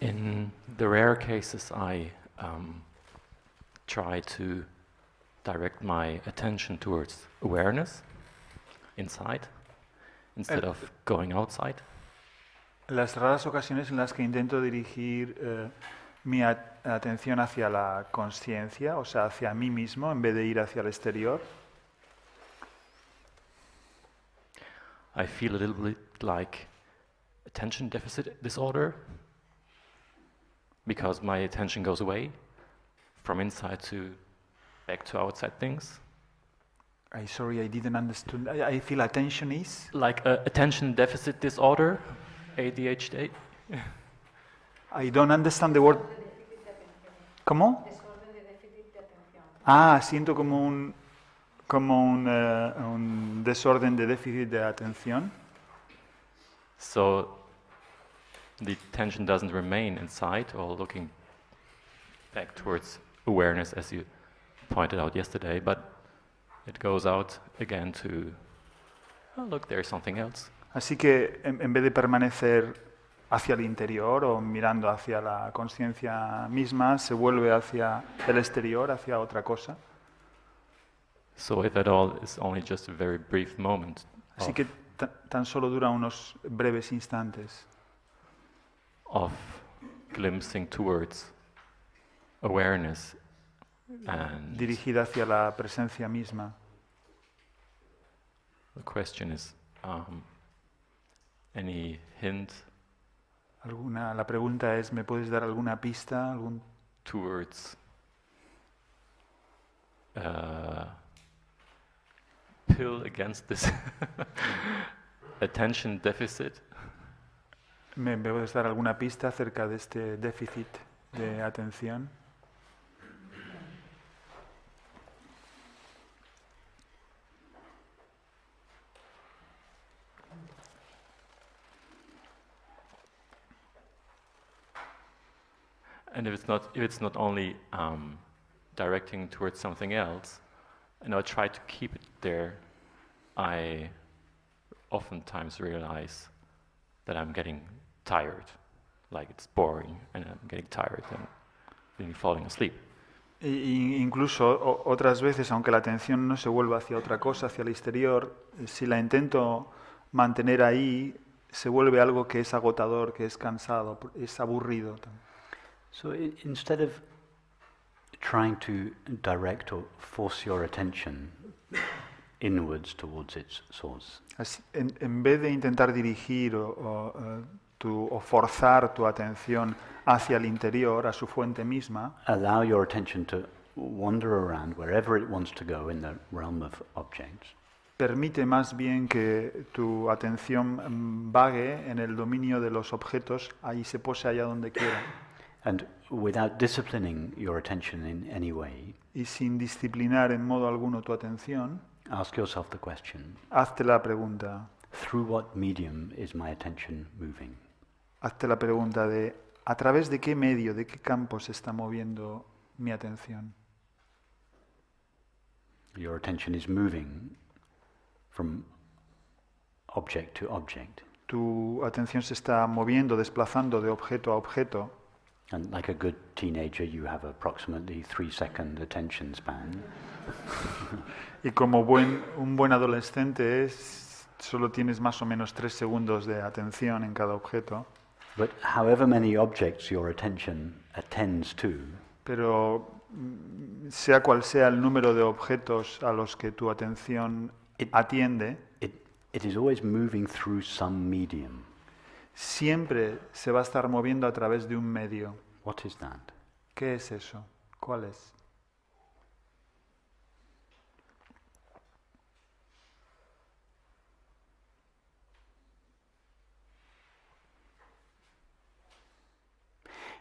In the rare cases, I try to direct my attention towards awareness inside instead of going outside. Las raras ocasiones en las que intento dirigir mi atención hacia la consciencia, o sea, hacia mí mismo, en vez de ir hacia el exterior, I feel a little bit like attention deficit disorder because my attention goes away from inside to back to outside things. Sorry, I didn't understand. I feel attention is? Like attention deficit disorder, ADHD. I don't understand the word. ¿Cómo? Desorden de déficit de atención. Siento como un desorden de déficit de atención. So the attention doesn't remain inside or looking back towards awareness, as you pointed out yesterday, but it goes out again to, oh, look, there's something else. Así que en vez de permanecer hacia el interior o mirando hacia la conciencia misma, se vuelve hacia el exterior, hacia otra cosa. So if at all, it's only just a very brief moment Así que tan solo dura unos breves instantes of glimpsing towards awareness and dirigida hacia la presencia misma. the question is, any hint La pregunta es, ¿me puedes dar alguna pista? towards pill against this attention deficit? ¿Me puedes dar alguna pista acerca de este déficit de atención? And if it's not only directing towards something else, and I try to keep it there, I oftentimes realize that I'm getting tired, like it's boring, and I'm getting tired and really falling asleep. Incluso otras veces, aunque la atención no se vuelva hacia otra cosa, hacia el exterior, si la intento mantener ahí, se vuelve algo que es agotador, que es cansado, es aburrido. So instead of trying to direct or force your attention inwards towards its source, en vez de intentar dirigir o forzar tu atención hacia el interior, a su fuente misma, allow your attention to wander around wherever it wants to go in the realm of objects. Permite más bien que tu atención vague en el dominio de los objetos, ahí se pose allá donde quiera. And without disciplining your attention in any way, Y sin disciplinar en modo alguno tu atención, ask yourself the question, hazte la pregunta. through what medium is my attention moving? Hazte la pregunta de ¿a través de qué medio, de qué campo se está moviendo mi atención? Your attention is moving from object to object. Tu atención se está moviendo, desplazando de objeto a objeto. And like a good teenager, you have approximately 3-second attention span. Y como un buen adolescente solo tienes más o menos 3 segundos de atención en cada objeto. But however many objects your attention attends to, Pero sea cual sea el número de objetos a los que tu atención atiende, it is always moving through some medium. siempre se va a estar moviendo a través de un medio. What is that? ¿Qué es eso? ¿Cuál es?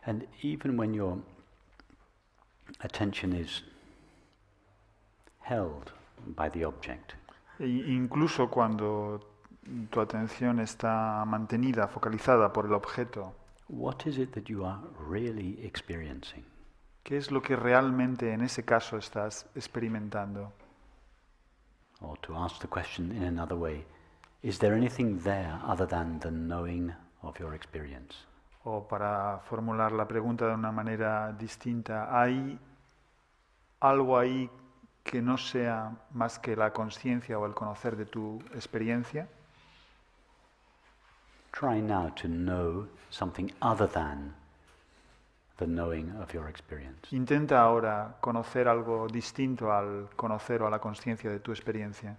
And even when your attention is held by the object, Incluso cuando tu atención está mantenida, focalizada por el objeto, what is it that you are really experiencing? ¿qué es lo que realmente en ese caso estás experimentando? Or to ask the question in another way, is there anything there other than the knowing of your experience? O para formular la pregunta de una manera distinta, ¿hay algo ahí que no sea más que la conciencia o el conocer de tu experiencia? Try now to know something other than the knowing of your experience. Intenta ahora conocer algo distinto al conocer o a la conciencia de tu experiencia.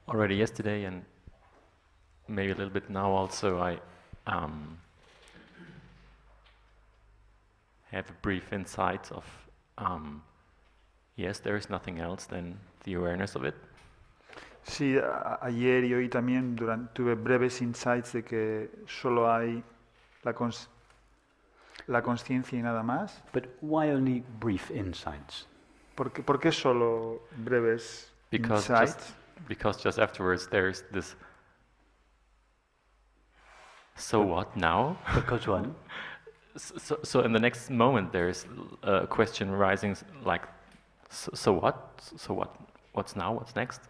Already yesterday and maybe a little bit now also, I have a brief insight of, yes, there is nothing else than the awareness of it. Sí, ayer y hoy también tuve breves insights de que solo hay la conciencia y nada más. But why only brief insights? ¿Por qué solo breves insights? Because just afterwards there's this, so what now? Because one, So in the next moment there's a question rising like, so what? So what's now? What's next?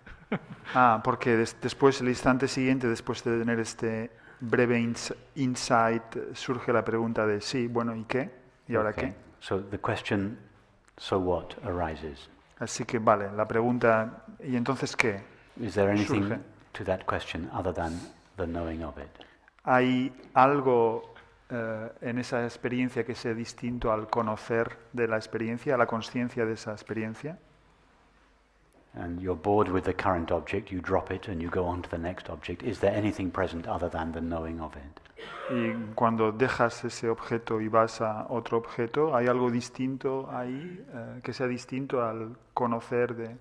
Porque después, el instante siguiente, después de tener este breve insight, surge la pregunta de sí, bueno, ¿y qué? ¿Y ahora okay. qué? So the question, so what, arises. Así que vale, la pregunta, ¿y entonces qué? Is there anything Surge. to that question other than the knowing of it? ¿Hay algo en esa experiencia que sea distinto al conocer de la experiencia, a la conciencia de esa experiencia? And you're bored with the current object, you drop it and you go on to the next object. Is there anything present other than the knowing of it? Y cuando dejas ese objeto y vas a otro objeto, ¿hay algo distinto ahí que sea distinto al conocer de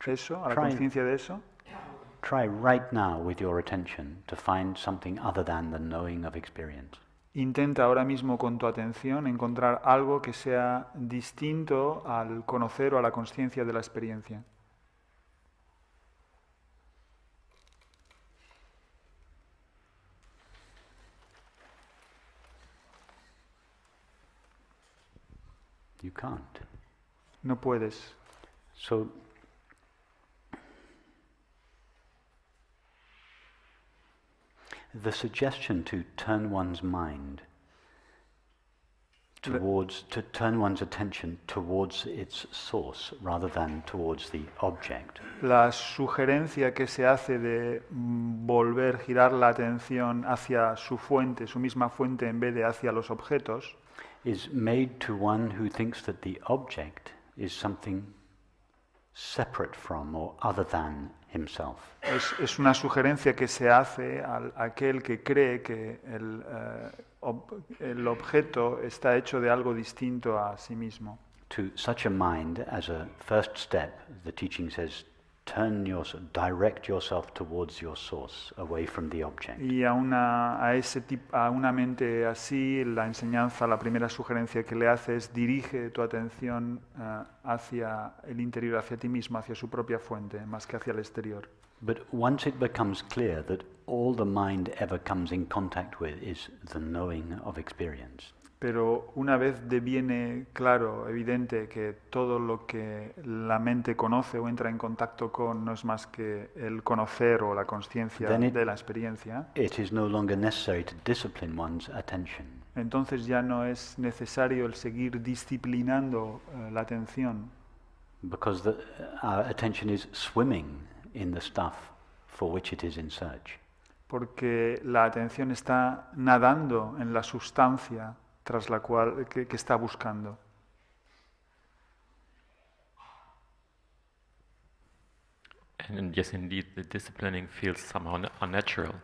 eso, a la conciencia de eso? Try right now with your attention to find something other than the knowing of experience. Intenta ahora mismo con tu atención encontrar algo que sea distinto al conocer o a la conciencia de la experiencia. You can't. No puedes. So the suggestion to turn one's mind towards, to turn one's attention towards its source rather than towards the object. La sugerencia que se hace de girar la atención hacia su fuente, su misma fuente, en vez de hacia los objetos, Is made to one who thinks that the object is something separate from or other than himself. es una sugerencia que se hace a aquel que cree que el objeto está hecho de algo distinto a sí mismo. To such a mind, as a first step, the teaching says, direct yourself towards your source, away from the object. Y a una mente así, la enseñanza, la primera sugerencia que le hace es dirige tu atención hacia el interior, hacia ti mismo, hacia su propia fuente, más que hacia el exterior. But once it becomes clear that all the mind ever comes in contact with is the knowing of experience, Pero una vez deviene claro, evidente, que todo lo que la mente conoce o entra en contacto con no es más que el conocer o la conciencia de la experiencia, it is no longer necessary to discipline one's attention. entonces ya no es necesario el seguir disciplinando la atención, Because our attention is swimming in the stuff for which it is in search. porque la atención está nadando en la sustancia tras la cual que está buscando. And yes, indeed, the disciplining feels somehow unnatural.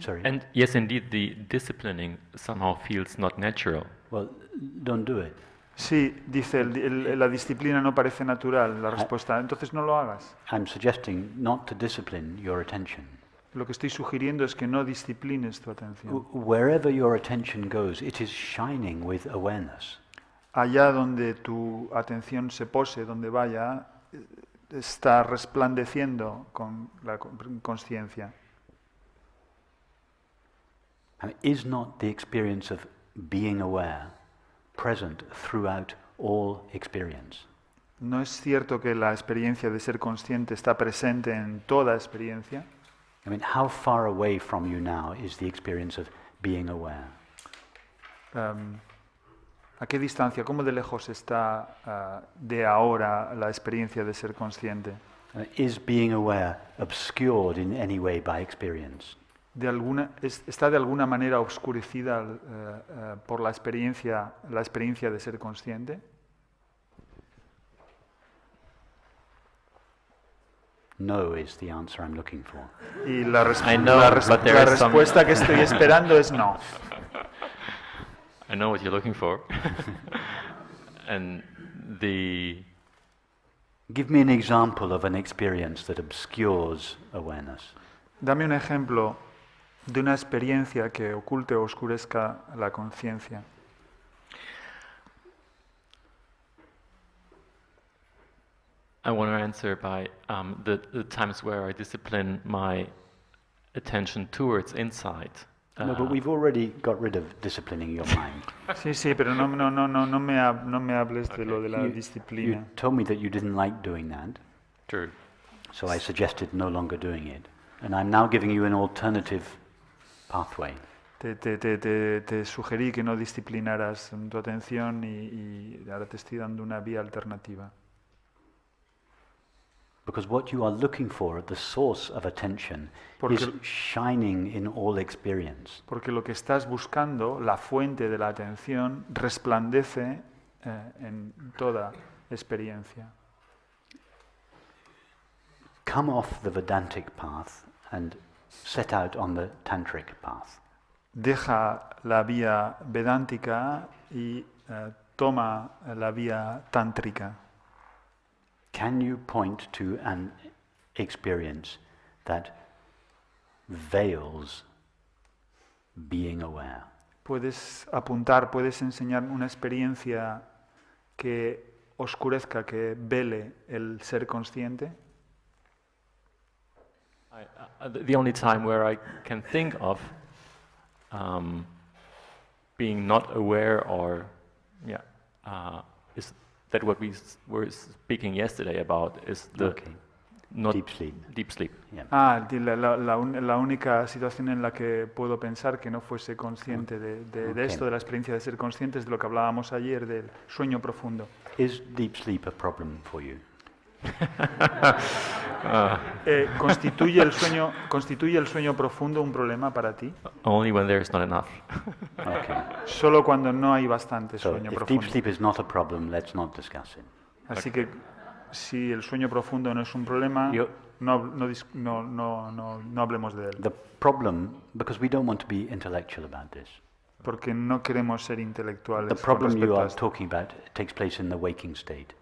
Sorry. And yes, indeed, the disciplining somehow feels not natural. Well, don't do it. Sí, dice, la disciplina no parece natural, la respuesta. Entonces no lo hagas. I'm suggesting not to discipline your attention. Lo que estoy sugiriendo es que no disciplines tu atención. Wherever your attention goes, it is shining with awareness. Allá donde tu atención se pose, donde vaya, está resplandeciendo con la consciencia. Is not the experience of being aware present throughout all experience? ¿No es cierto que la experiencia de ser consciente está presente en toda experiencia? I mean, how far away from you now is the experience of being aware? ¿A qué distancia, cómo de lejos está de ahora la experiencia de ser consciente? Is being aware obscured in any way by experience? ¿Está de alguna manera oscurecida por la experiencia de ser consciente? No is the answer I'm looking for. Y la I know, but there is some- respuesta que estoy esperando es no. I know what you're looking for. And Give me an example of an experience that obscures awareness. Dame un ejemplo de una experiencia que oculte o oscurezca la conciencia. I want to answer by the times where I discipline my attention towards insight. No, but we've already got rid of disciplining your mind. Sí, pero no me hables de lo de la You disciplina. told me that you didn't like doing that, True. so I suggested no longer doing it. And I'm now giving you an alternative pathway. Te sugerí que no disciplinaras tu atención y ahora te estoy dando una vía alternativa. Because what you are looking for at the source of attention is shining in all experience. Porque lo que estás buscando, la fuente de la atención, resplandece en toda experiencia. Come off the Vedantic path and set out on the Tantric path. Deja la vía vedántica y toma la vía tántrica. Can you point to an experience that veils being aware? Puedes apuntar, puedes enseñar una experiencia que oscurezca, que vele el ser consciente. The only time where I can think of being not aware or, is that what we were speaking yesterday about is the Okay. not Deep sleep. Deep sleep. Yeah. La única situación en la que puedo pensar que no fuese consciente de esto, de la experiencia de ser consciente, es de lo que hablábamos ayer, del sueño profundo. Is deep sleep a problem for you? ¿Constituye el sueño profundo un problema para ti? Only when there is not enough. Okay. Solo cuando no hay bastante So sueño if profundo. deep sleep is not a problem, let's not discuss it. Así que si el sueño profundo no es un problema, Yo- no hablemos de él, The problem, because we don't want to be intellectual about this. porque no queremos ser intelectuales The con problem you respecto a are esto. talking about takes place in the waking state.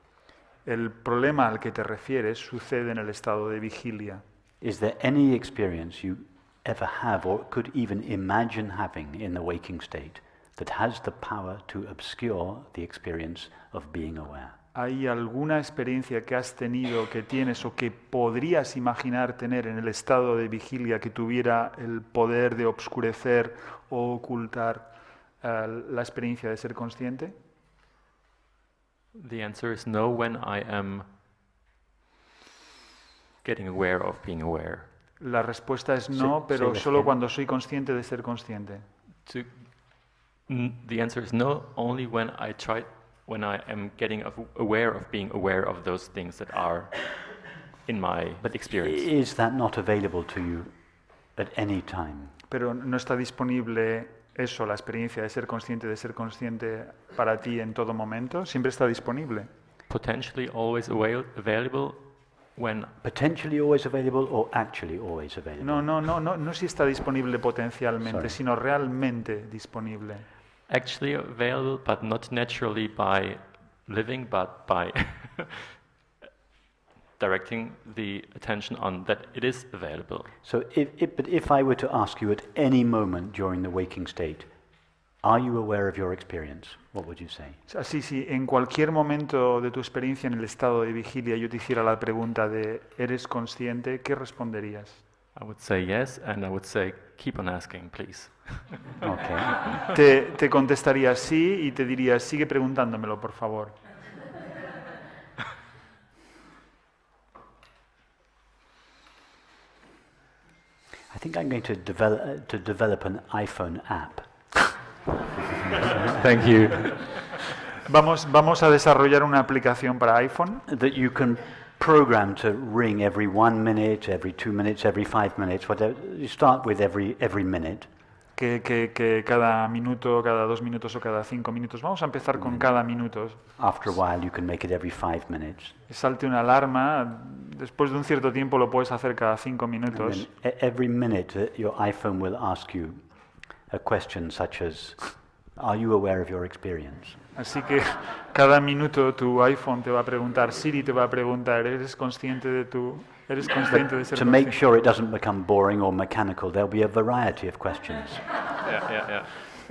El problema al que te refieres sucede en el estado de vigilia. Is there any experience you ever have or could even imagine having in the waking state that has the power to obscure the experience of being aware? ¿Hay alguna experiencia que has tenido, que tienes o que podrías imaginar tener en el estado de vigilia que tuviera el poder de obscurecer o ocultar la experiencia de ser consciente? The answer is no when I am getting aware of being aware. La respuesta es no, pero sí, solo sí. cuando soy consciente de ser consciente. The answer is no only when I am getting aware of being aware of those things that are in my experience. Is that not available to you at any time? Pero no está disponible eso, la experiencia de ser consciente para ti en todo momento. Siempre está disponible. Potentially always available when Potentially always available or actually always available? No si está disponible potencialmente, Sorry. sino realmente disponible. actually available, but not naturally by living, but by directing the attention on that it is available. So if I were to ask you at any moment during the waking state, are you aware of your experience? What would you say? Así, si en cualquier momento de tu experiencia en el estado de vigilia yo te hiciera la pregunta de ¿eres consciente? ¿Qué responderías? I would say yes, and I would say keep on asking, please. Okay. Te contestaría sí y te diría sigue preguntándomelo, por favor. I think I'm going to develop an iPhone app. Thank you. Vamos a desarrollar una aplicación para iPhone That you can program to ring every 1 minute, every 2 minutes, every 5 minutes, whatever. You start with every minute. que cada minuto, cada 2 minutos o cada 5 minutos. Vamos a empezar con cada minuto. After a while, you can make it every 5 minutes. Salte una alarma. Después de un cierto tiempo lo puedes hacer cada 5 And minutos. then every minute, your iPhone will ask you a question such as, "Are you aware of your experience?" Así que cada minuto tu iPhone te va a preguntar, Siri te va a preguntar, ¿eres consciente de ser To consciente? make sure it doesn't become boring or mechanical, there'll be a variety of questions.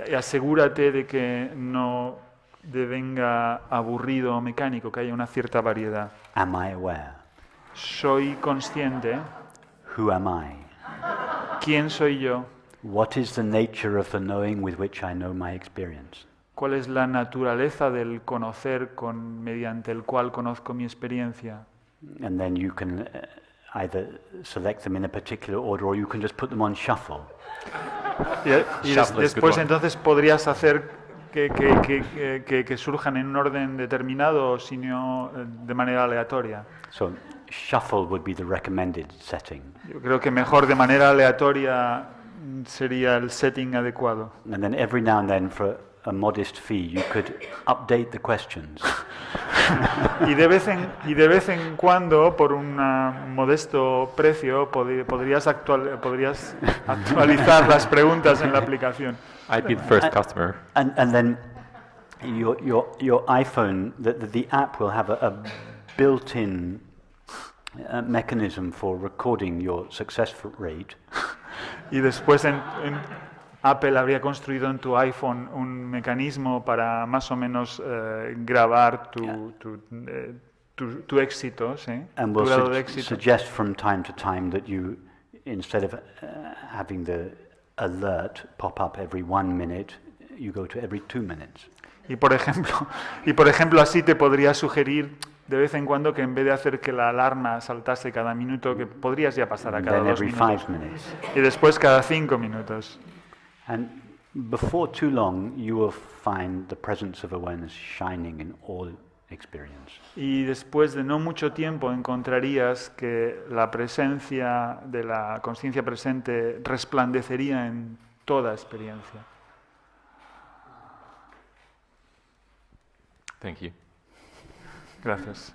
Y asegúrate de que no devenga aburrido o mecánico, que haya una cierta variedad. Am I aware? ¿Soy consciente? Who am I? ¿Quién soy yo? What is the nature of the knowing with which I know my experience? ¿Cuál es la naturaleza del conocer mediante el cual conozco mi experiencia? And then you can either select them in a particular order or you can just put them on shuffle. Y Shuffle is después good one. entonces podrías hacer que surjan en un orden determinado o si no de manera aleatoria. So shuffle would be the recommended setting. Yo creo que mejor de manera aleatoria sería el setting adecuado. And then every now and then, for a modest fee, you could update the questions. Y de vez en cuando, por un modesto precio, podrías actualizar las preguntas en la aplicación. I'd be the first customer. And then your iPhone, the app will have a built-in mechanism for recording your success rate. Y después Apple habría construido en tu iPhone un mecanismo para más o menos grabar tu éxito, ¿sí? And Tu will grado de éxito. suggest from time to time that you, instead of having the alert pop up every 1 minute, you go to every 2 minutes. Y por ejemplo así te podría sugerir de vez en cuando que en vez de hacer que la alarma saltase cada minuto, que podrías ya pasar a And cada then 2 every minutos. 5 minutes. Y después cada 5 minutos. And before too long, you will find the presence of awareness shining in all experience. Y después de no mucho tiempo encontrarías que la presencia de la conciencia presente resplandecería en toda experiencia. Thank you. Gracias.